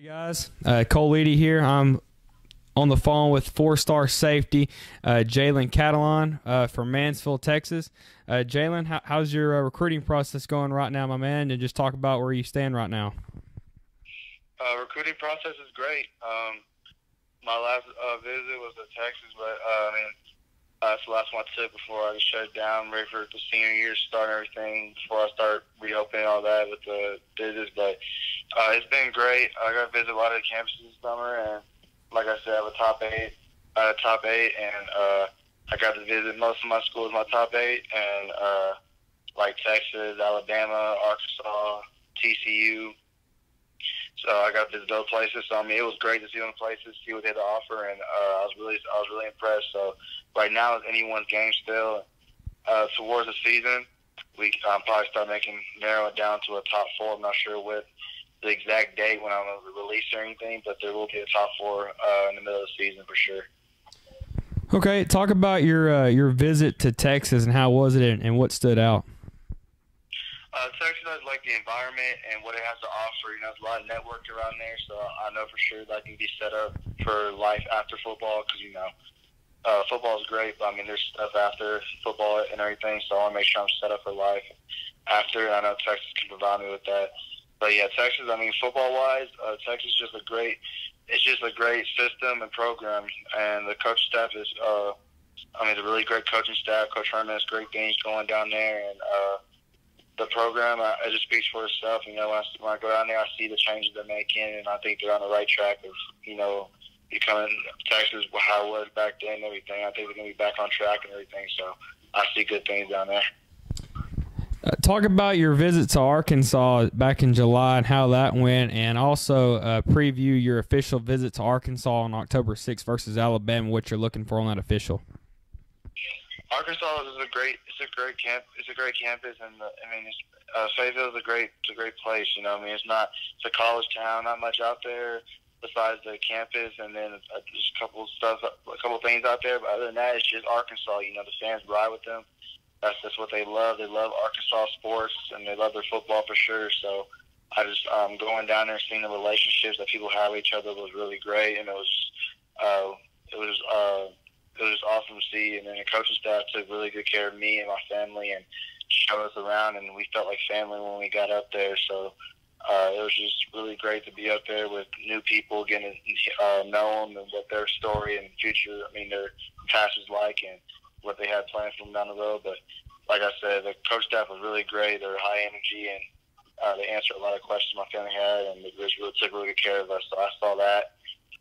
Hey guys, Cole Eady here. I'm on the phone with four-star safety Jalen Catalon from Mansfield, Texas. Jalen, how's your recruiting process going right now, my man? And just talk about where you stand right now. Recruiting process is great. My last visit was to Texas, but that's the last one I took before I shut down, ready for the senior year, start everything before I start reopening all that with the visits. But it's been great. I got to visit a lot of the campuses this summer, and like I said, I have a top eight, and I got to visit most of my schools, my top eight, and like Texas, Alabama, Arkansas, TCU. So I got to visit those places. So I mean, it was great to see them places, see what they had to offer, and I was really impressed. So right now, it's anyone's game still. Towards the season, I'll probably start narrow it down to a top four. I'm not sure what the exact date when I'm going to release or anything, but there will be a top four in the middle of the season for sure. Okay, talk about your visit to Texas and how was it and what stood out. Texas, I like the environment and what it has to offer. You know, there's a lot of network around there, so I know for sure that I can be set up for life after football because, you know, football is great, but, I mean, there's stuff after football and everything, so I want to make sure I'm set up for life after. I know Texas can provide me with that. But, yeah, Texas, I mean, football-wise, Texas is just a great system and program, and the coach staff is, it's a really great coaching staff. Coach Herman has great things going down there, and the program, it just speaks for itself. You know, when I go down there, I see the changes they're making, and I think they're on the right track of, you know, becoming Texas how it was back then and everything. I think we're going to be back on track and everything, so I see good things down there. Talk about your visit to Arkansas back in July and how that went, and also preview your official visit to Arkansas on October 6th versus Alabama, what you're looking for on that official. Arkansas is a great camp. It's a great campus, and Fayetteville is a great place. You know, I mean, it's a college town, not much out there besides the campus, and then just a couple things out there. But other than that, it's just Arkansas. You know, the fans ride with them. That's just what they love. They love Arkansas sports, and they love their football for sure. So I just going down there and seeing the relationships that people have with each other was really great, and it was awesome to see. And then the coaching staff took really good care of me and my family and showed us around, and we felt like family when we got up there. So it was just really great to be up there with new people, getting to know them and what their story and future, their past was like and what they had planned for them down the road. But like I said, the coach staff was really great. They were high energy, and they answered a lot of questions my family had, and they just really took really good care of us. So I saw that.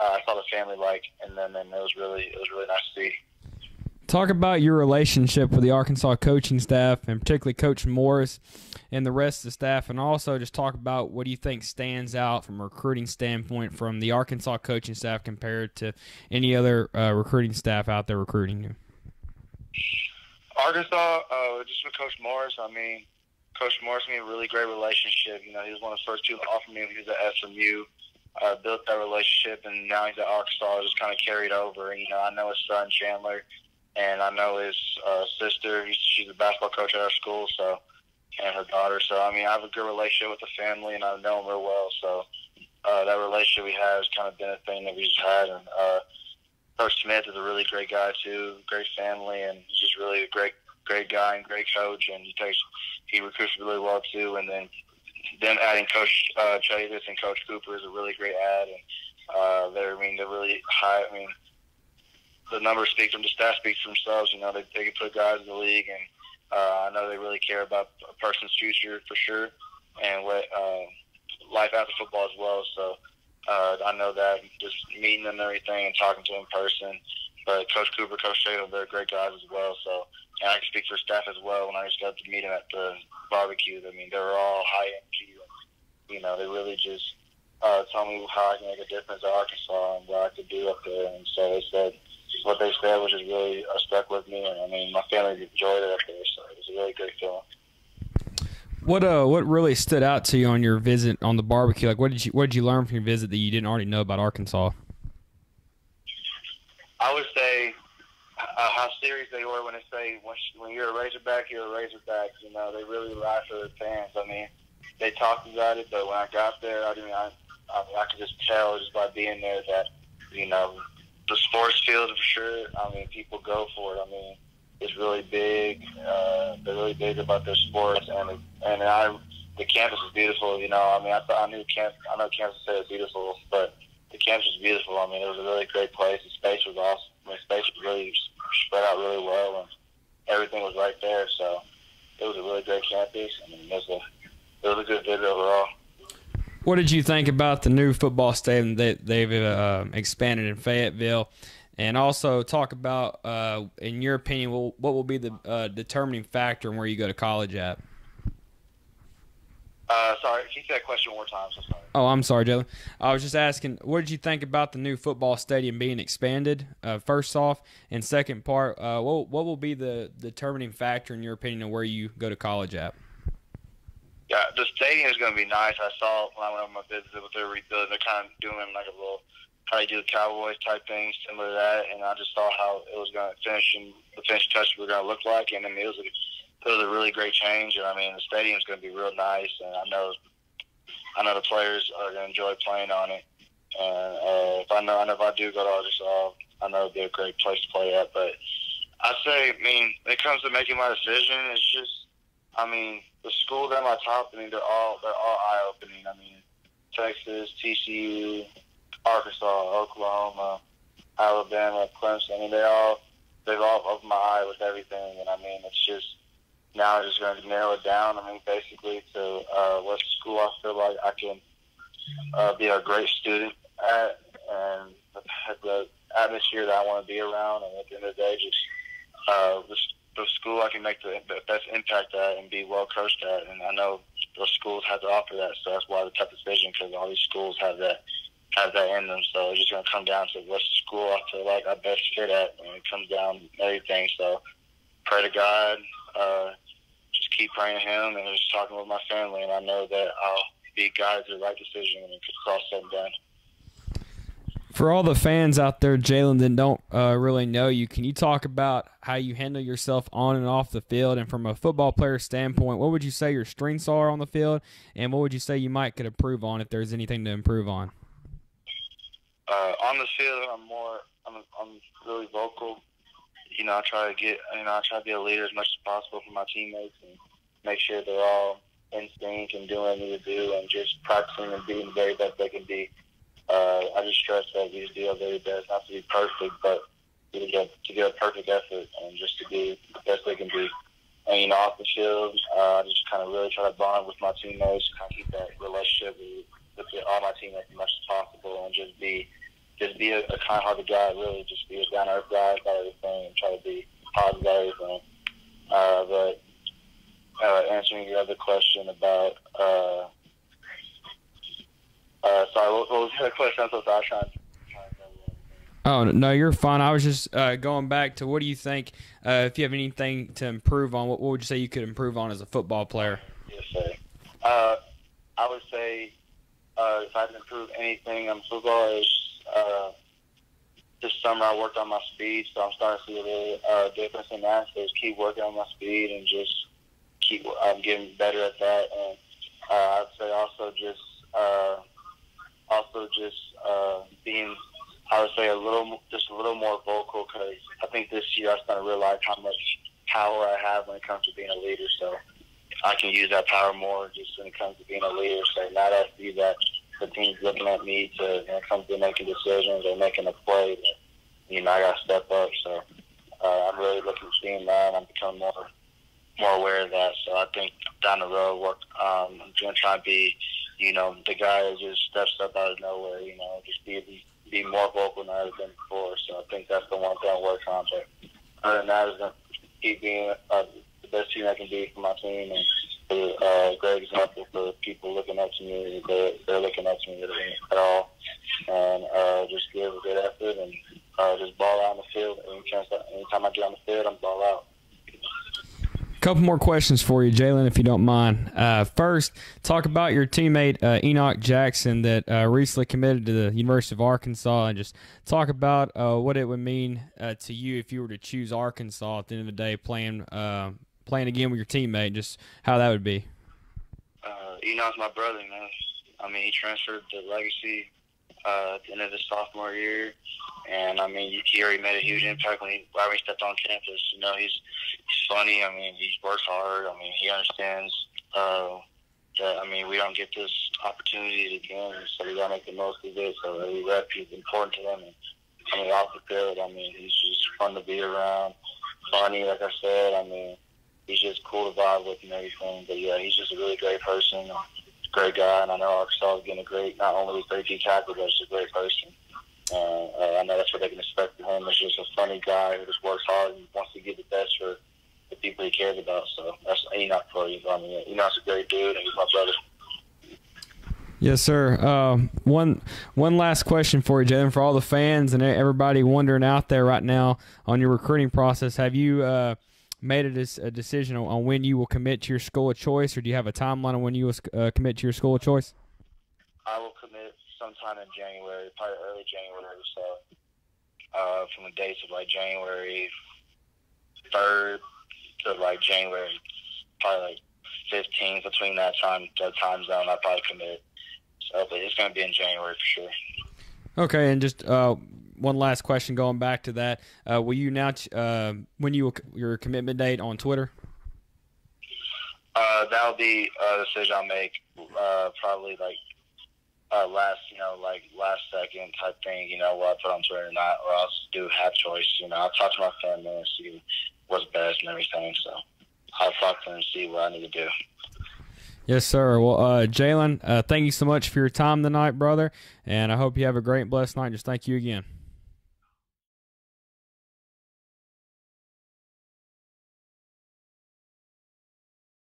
I saw the family and then it was really nice to see. Talk about your relationship with the Arkansas coaching staff, and particularly Coach Morris and the rest of the staff, and also just talk about what do you think stands out from a recruiting standpoint from the Arkansas coaching staff compared to any other recruiting staff out there recruiting you. Arkansas, just with Coach Morris, Coach Morris and me had a really great relationship. You know, he was one of the first two to offer me when he was at SMU. Built that relationship, and now he's at Arkansas. Just kind of carried over. You know, I know his son Chandler, and I know his sister. She's a basketball coach at our school, and her daughter. So I have a good relationship with the family, and I know them real well. So that relationship we have has kind of been a thing that we just had. And Coach Smith is a really great guy too, great family, and he's just really a great guy and great coach. And he recruits really well too. And then them adding Coach Chavis and Coach Cooper is a really great add, and they're really high. The numbers the stats speak for themselves. You know, they can put guys in the league, and I know they really care about a person's future for sure, and what life after football as well. So I know that just meeting them and everything and talking to them in person. But Coach Cooper, Coach Chavis, they're great guys as well. So. And I can speak for staff as well. When I just got to meet them at the barbecue, they were all high energy. You know, they really just told me how I can make a difference at Arkansas and what I could do up there. And so what they said was just really stuck with me. And my family enjoyed it up there, so it was a really great feeling. What really stood out to you on your visit on the barbecue? Like, what did you learn from your visit that you didn't already know about Arkansas? I would say how serious they were when they say when you're a Razorback, you're a Razorback. You know, they really ride for their fans. They talked about it, but when I got there, I I mean, I could just tell just by being there that, you know, the sports field for sure. I mean, people go for it. I mean, it's really big. They're really big about their sports, the campus is beautiful. You know, I mean, I know Kansas City is beautiful, but the campus is beautiful. I mean, it was a really great place. The space was awesome. I mean, the space was really spread out really well, and everything was right there. So it was a really great campus. I mean, it was a good visit overall. What did you think about the new football stadium that they've expanded in Fayetteville? And also talk about, in your opinion, what will be the determining factor in where you go to college at? Sorry, can you say that question one more time? So sorry. Oh, I'm sorry, Jalen. I was just asking, what did you think about the new football stadium being expanded, first off? And second part, what will be the determining factor, in your opinion, of where you go to college at? Yeah, the stadium is going to be nice. I saw when I went on my visit what they're rebuilding. They're kind of doing like a little, how they do the Cowboys type thing, similar to that. And I just saw how it was going to finish and the finished touch were going to look like. And I mean, it was a really great change. And I mean, the stadium's going to be real nice. And I know the players are going to enjoy playing on it. And if I do go to Arkansas, I know it'll be a great place to play at. But I say, I mean, when it comes to making my decision, it's just, I mean, the schools at my top, I mean, they're all eye-opening. I mean, Texas, TCU, Arkansas, Oklahoma, Alabama, Clemson. I mean, they've all opened my eye with everything. And I mean, it's just now I'm just going to narrow it down. I mean, basically to what school I feel like I can be a great student at, and the atmosphere that I want to be around. And at the end of the day, just the school I can make the best impact at and be well coached at. And I know those schools have to offer that, so that's why the tough decision, because all these schools have that in them. So it's just going to come down to what school I feel like I best fit at, and it comes down to everything. So pray to God, just keep praying to Him, and just talking with my family, and I know that I'll be guided to the right decision when it's all said and done. For all the fans out there, Jalen, that don't really know you, can you talk about how you handle yourself on and off the field? And from a football player standpoint, what would you say your strengths are on the field, and what would you say you could improve on if there's anything to improve on? On the field, I'm really vocal. You know, I try to be a leader as much as possible for my teammates and make sure they're all in sync and doing what they need to do and just practicing and being the very best they can be. I just stress that we just do our very best, not to be perfect, but to get a perfect effort and just to be the best they can be. And, you know, off the field, I just kind of really try to bond with my teammates, kind of keep that relationship with all my teammates as much as possible, and just be a kind-hearted guy, really, just be a down-to-earth guy about everything and try to be positive about everything. But answering your other question about sorry, what was the question? I'm so sorry. I was trying to Oh, no, you're fine. I was just going back to, what do you think, if you have anything to improve on, what would you say you could improve on as a football player? Yes, sir. I would say if I can improve anything on football is this summer I worked on my speed, so I'm starting to see a little difference in that. So just keep working on my speed and just keep getting better at that. And I'd say also just being, I would say, a little more vocal, because I think this year I'm starting to realize how much power I have when it comes to being a leader. So I can use that power more just when it comes to being a leader. So now that I see that the team's looking at me when it comes to making decisions or making a play, that, you know, I got to step up. So I'm really looking to seeing that, and I'm becoming more aware of that. So I think down the road, I'm going to try and be, you know, the guy that just steps up out of nowhere, you know, just be more vocal than I've ever been before. So I think that's the one thing I'm working on. But other than that, is going to keep being the best team I can be for my team, and be a great example for people looking up to me. They're looking up to me at all. And just give a good effort and just ball out on the field. Anytime I get on the field, I'm ball out. Couple more questions for you, Jalen, if you don't mind. First, talk about your teammate Enoch Jackson that recently committed to the University of Arkansas, and just talk about what it would mean to you if you were to choose Arkansas at the end of the day, playing again with your teammate, just how that would be. Enoch's my brother, man. I mean, he transferred to Legacy at the end of his sophomore year, and I mean, he already made a huge impact when he stepped on campus. You know, he's funny. I mean, he works hard. I mean, he understands that. I mean, we don't get this opportunity again, so we gotta make the most of it. So every rep is important to him. And I mean, off the field, I mean, he's just fun to be around. Funny, like I said. I mean, he's just cool to vibe with and everything. But yeah, he's just a really great person. Great guy, and I know Arkansas is getting a great, not only a great D tackle, but just a great person. I know that's what they can expect from him. He's just a funny guy who just works hard and wants to give the best for the people he cares about. So that's Enoch for you. I mean, Enoch's a great dude, and he's my brother. Yes, sir. One last question for you, Jalen. For all the fans and everybody wondering out there right now on your recruiting process, have you made a decision on when you will commit to your school of choice, or do you have a timeline on when you will commit to your school of choice? I will commit sometime in January, probably early January or so, from the dates of like January 3rd to like January, probably like 15th, between that time zone, I'll probably commit. So, but it's going to be in January for sure. Okay, and just one last question going back to that. Will you announce your commitment date on Twitter? That'll be a decision I'll make probably like last second type thing, you know, will I put on Twitter or not, or I'll do have choice. You know, I'll talk to my family and see what's best and everything. So I'll talk to them and see what I need to do. Yes, sir. Well, Jalen, thank you so much for your time tonight, brother, and I hope you have a great and blessed night. Just thank you again.